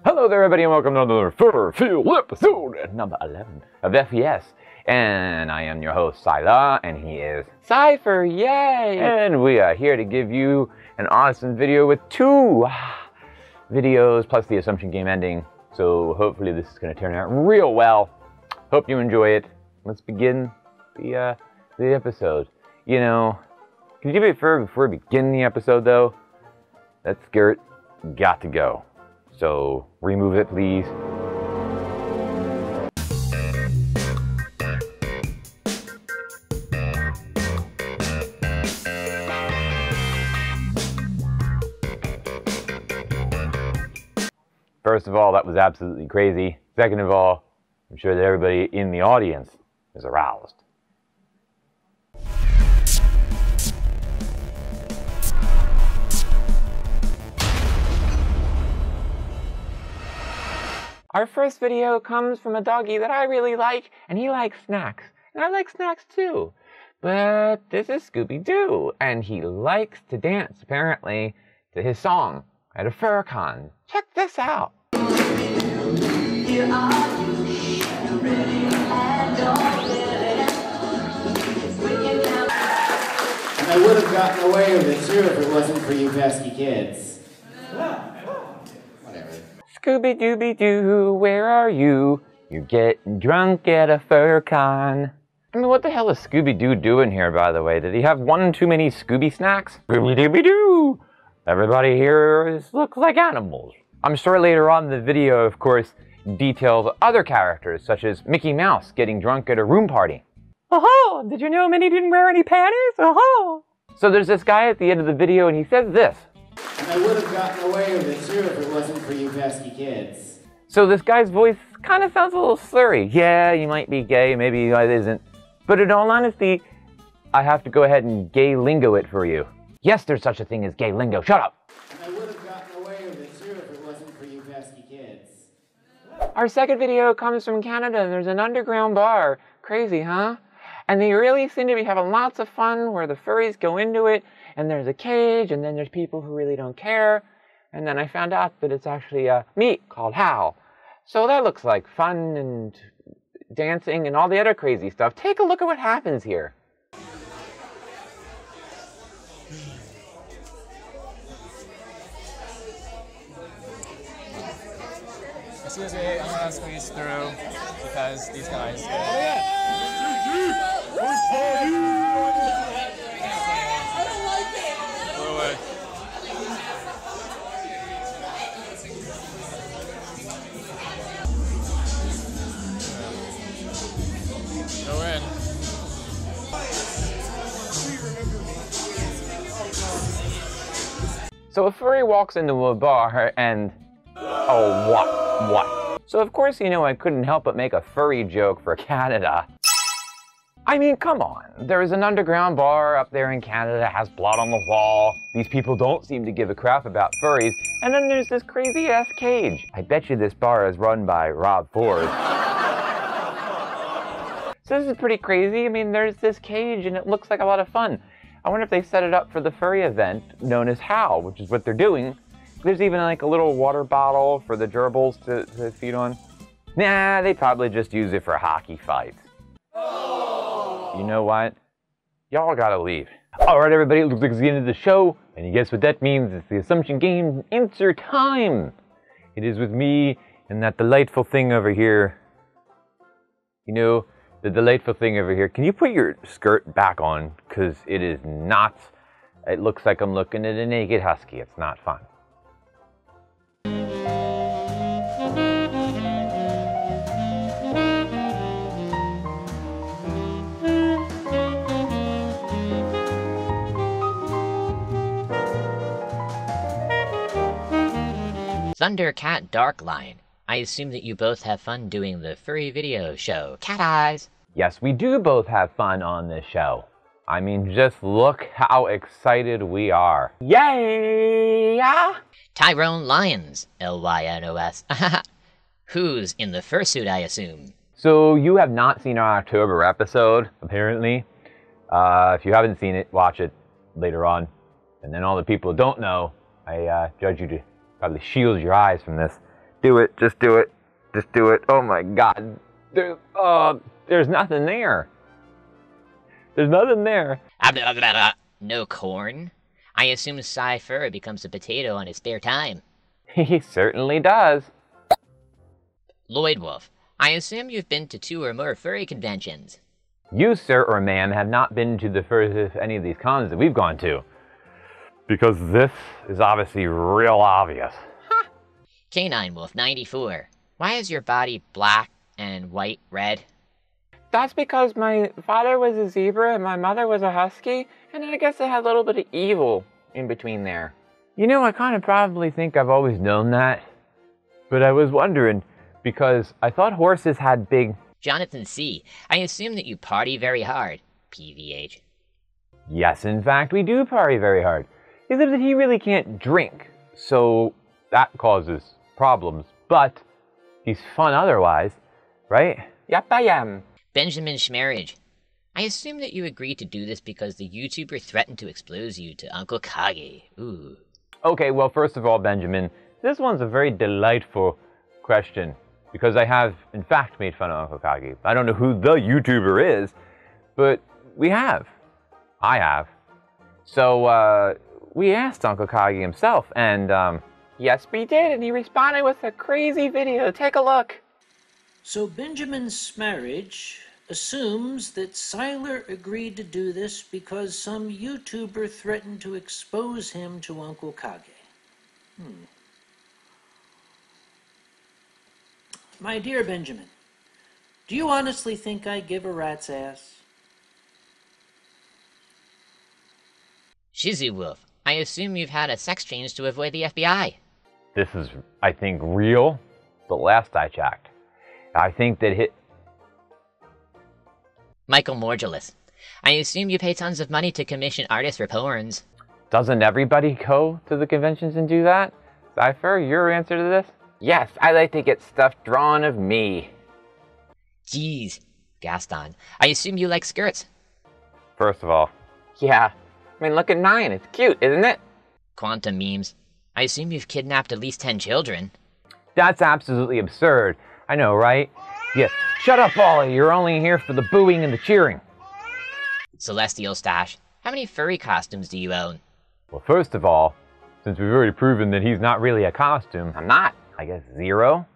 Hello there everybody and welcome to another Fursuit episode number 11 of FES. And I am your host Syler and he is Cypher, yay! And we are here to give you an awesome video with two videos plus the Assumption game ending. So hopefully this is going to turn out real well. Hope you enjoy it. Let's begin the episode. You know, can you do me a favor before we begin the episode though? That skirt got to go. So, remove it, please. First of all, that was absolutely crazy. Second of all, I'm sure that everybody in the audience is aroused. Our first video comes from a doggy that I really like, and he likes snacks. And I like snacks too. But this is Scooby Doo, and he likes to dance, apparently, to his song at a fur con. Check this out. And I would have gotten away with it too if it wasn't for you pesky kids. Scooby-Dooby-Doo, where are you? You're getting drunk at a fur con. I mean, what the hell is Scooby-Doo doing here, by the way? Did he have one too many Scooby snacks? Scooby-Dooby-Doo! Everybody here looks like animals. I'm sure later on in the video, of course, details other characters, such as Mickey Mouse getting drunk at a room party. Oh-ho! Did you know Minnie didn't wear any panties? Oh-ho! So there's this guy at the end of the video, and he says this. And I would have gotten away with it too if it wasn't for you pesky kids. So this guy's voice kind of sounds a little slurry. Yeah, you might be gay, maybe you guys isn't. But in all honesty, I have to go ahead and gay lingo it for you. Yes, there's such a thing as gay lingo. Shut up! And I would have gotten away with it too if it wasn't for you pesky kids. Our second video comes from Canada, and there's an underground bar. Crazy, huh? And they really seem to be having lots of fun where the furries go into it, and there's a cage, and then there's people who really don't care. And then I found out that it's actually a meat called Hal. So that looks like fun and dancing and all the other crazy stuff. Take a look at what happens here. Excuse me, I'm gonna squeeze through because these guys. Go away. Go in. So a furry walks into a bar and... oh, what? So of course, you know, I couldn't help but make a furry joke for Canada. I mean, come on. There's an underground bar up there in Canada that has blood on the wall. These people don't seem to give a crap about furries. And then there's this crazy-ass cage. I bet you this bar is run by Rob Ford. So this is pretty crazy. I mean, there's this cage and it looks like a lot of fun. I wonder if they set it up for the furry event known as HOW, which is what they're doing. There's even like a little water bottle for the gerbils to feed on. Nah, they probably just use it for hockey fights. You know what? Y'all gotta leave. Alright everybody, it looks like it's the end of the show. And you guess what that means? It's the Assumption game answer time. It is with me and that delightful thing over here. You know, the delightful thing over here. Can you put your skirt back on? Because it is not, it looks like I'm looking at a naked husky. It's not fun. Thundercat Dark Lion. I assume that you both have fun doing the furry video show. Cat eyes! Yes, we do both have fun on this show. I mean, just look how excited we are. Yay! Tyrone Lyons. Lynos. Who's in the fursuit, I assume? So you have not seen our October episode, apparently. If you haven't seen it, watch it later on. And then all the people who don't know, I judge you to probably shield your eyes from this. Do it. Just do it. Just do it. Oh my God. There's nothing there. There's nothing there. No corn? I assume Furry becomes a potato on his spare time. He certainly does. Lloyd Wolf, I assume you've been to 2 or more furry conventions. You, sir or ma'am, have not been to the first of any of these cons that we've gone to. Because this is obviously real obvious. Canine Wolf 94, why is your body black and white red? That's because my father was a zebra and my mother was a husky, and I guess I had a little bit of evil in between there. You know, I kind of probably think I've always known that, but I was wondering, because I thought horses had big... Jonathan C., I assume that you party very hard, PVH. Yes, in fact, we do party very hard. Except that he really can't drink, so that causes problems, but he's fun otherwise, right? Yep, I am. Benjamin Schmarriage, I assume that you agreed to do this because the YouTuber threatened to expose you to Uncle Kage. Ooh. Okay, well, first of all, Benjamin, this one's a very delightful question, because I have, in fact, made fun of Uncle Kage. I don't know who the YouTuber is, but we have. I have. So, we asked Uncle Kage himself, and, yes, we did, and he responded with a crazy video. Take a look. So Benjamin Schmarriage assumes that Syler agreed to do this because some YouTuber threatened to expose him to Uncle Kage. My dear Benjamin, do you honestly think I give a rat's ass? Shizu Wolf, I assume you've had a sex change to avoid the FBI. This is, I think, real. The last I checked. I think that Michael Morgulus, I assume you pay tons of money to commission artists for porns. Doesn't everybody go to the conventions and do that? Cypher, your answer to this? Yes, I like to get stuff drawn of me. Jeez, Gaston, I assume you like skirts. First of all, yeah. I mean, look at mine. It's cute, isn't it? Quantum memes, I assume you've kidnapped at least 10 children. That's absolutely absurd. I know, right? Yeah. Shut up, Ollie. You're only here for the booing and the cheering. Celestial Stash, how many furry costumes do you own? Well, first of all, since we've already proven that he's not really a costume, I'm not. I guess 0.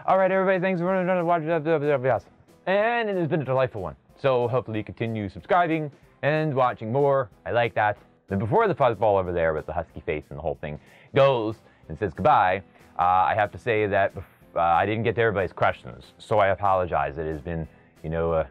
All right, everybody. Thanks for watching. And it has been a delightful one. So hopefully you continue subscribing and watching more. I like that. Then before the fuzzball over there with the husky face and the whole thing goes and says goodbye, I have to say that I didn't get to everybody's questions, so I apologize. It has been, a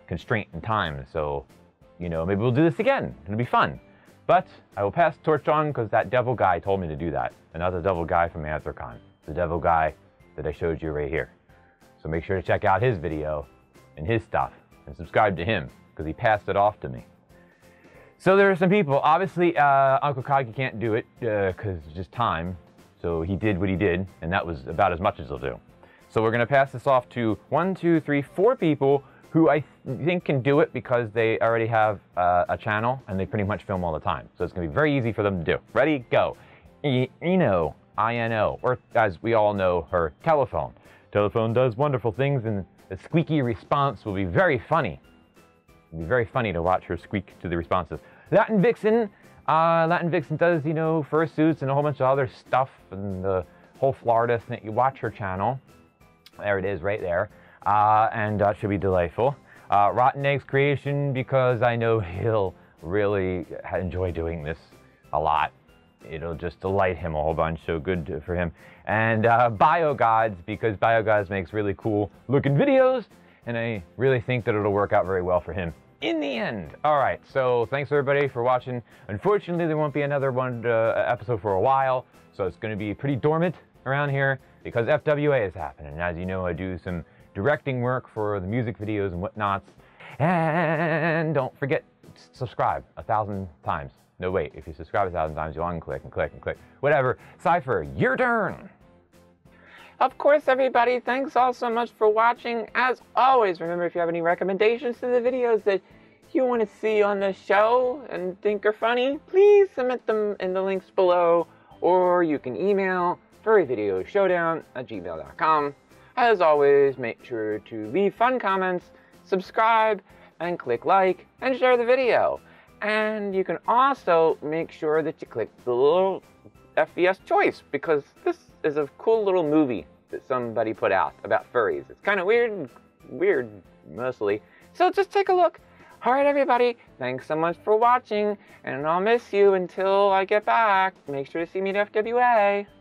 constraint in time, so, maybe we'll do this again. It'll be fun. But I will pass the torch on because that devil guy told me to do that. And not the devil guy from Anthrocon. The devil guy that I showed you right here. So make sure to check out his video and his stuff and subscribe to him because he passed it off to me. So there are some people. Obviously, Uncle Kage can't do it because it's just time. So he did what he did, and that was about as much as he'll do. So we're going to pass this off to 1, 2, 3, 4 people who I think can do it because they already have a channel and they pretty much film all the time. So it's going to be very easy for them to do. Ready? Go. Eno, I-N-O, or as we all know, her telephone. Telephone does wonderful things, and the squeaky response will be very funny. It'll be very funny to watch her squeak to the responses. Latin Vixen. Latin Vixen does, fursuits and a whole bunch of other stuff and the whole Florida thing. You watch her channel. There it is right there. And that should be delightful. Rotten Eggs Creation, because I know he'll really enjoy doing this a lot. It'll just delight him a whole bunch, so good for him. And BioGods, because BioGods makes really cool looking videos, and I really think that it'll work out very well for him in the end. All right, so thanks everybody for watching. Unfortunately, there won't be another episode for a while, so it's going to be pretty dormant around here because FWA is happening. And as you know, I do some directing work for the music videos and whatnots. And don't forget, subscribe 1,000 times. No, wait, if you subscribe 1,000 times, you'll unclick and click and click. Whatever. Cypher, your turn. Of course, everybody, thanks all so much for watching. As always, remember, if you have any recommendations to the videos that you want to see on the show and think are funny, please submit them in the links below, or you can email FurryVideoshowdown@gmail.com. As always, make sure to leave fun comments, subscribe, and click like, and share the video. And you can also make sure that you click the little FVS choice, because this is a cool little movie that somebody put out about furries. It's kind of weird mostly. So just take a look. All right, everybody, thanks so much for watching, and I'll miss you until I get back. Make sure to see me at FWA.